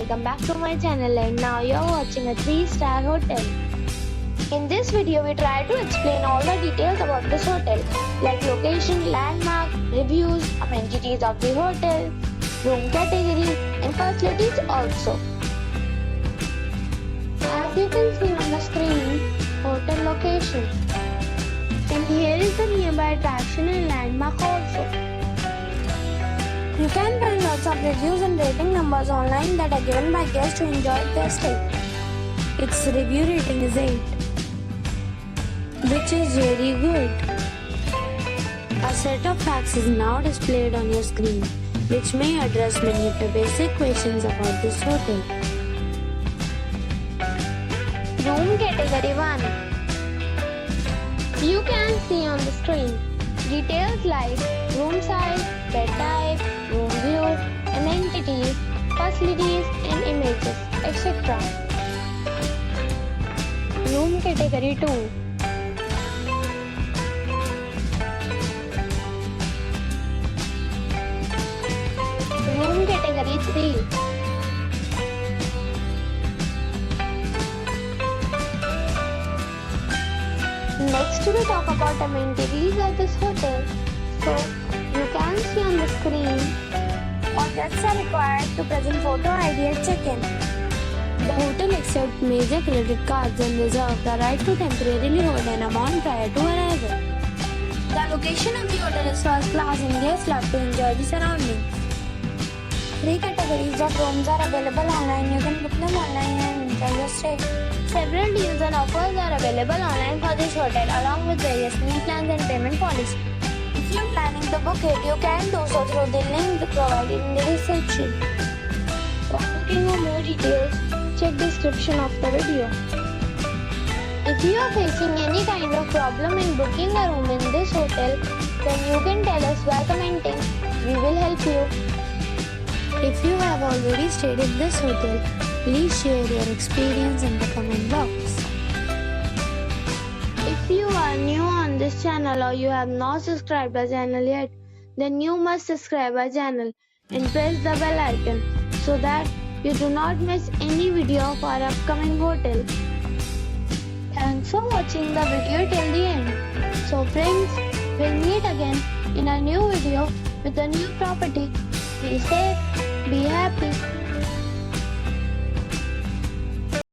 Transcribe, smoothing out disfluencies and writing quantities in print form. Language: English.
welcome back to my channel, and now you're watching a 3-star hotel. In this video we try to explain all the details about this hotel, like location, landmark, reviews, amenities of the hotel, room category and facilities also. As you can see on the screen, hotel location. And here is the nearby attraction and landmark also. You can find lots of reviews and rating numbers online that are given by guests to enjoy their stay. Its review rating is 8, which is very good. A set of facts is now displayed on your screen, which may address many of the basic questions about this hotel. Room category 1. You can see on the screen details like room size, bed type, room view, amenities, facilities and images, etc. Room category 2. Room category 3. Next we talk about amenities of this hotel. So you can see on the screen, all guests are required to present photo ID at check-in. The hotel accepts major credit cards and reserves the right to temporarily hold an amount prior to arrival. The location of the hotel is first class and guests love to enjoy the surroundings. 3 categories of rooms are available online. You can book them online and enjoy your stay. Several deals and offers are available online for this hotel along with various meal plans and payment policies. If you are planning to book it, you can do so through the link provided in the description. For booking or more details, check description of the video. If you are facing any kind of problem in booking a room in this hotel, then you can tell us by commenting. We will help you. If you have already stayed in this hotel, please share your experience in the comment box. If you are new on this channel or you have not subscribed our channel yet, then you must subscribe our channel and press the bell icon so that you do not miss any video of our upcoming hotel. Thanks for watching the video till the end. So friends, we'll meet again in a new video with a new property. Be safe, be happy.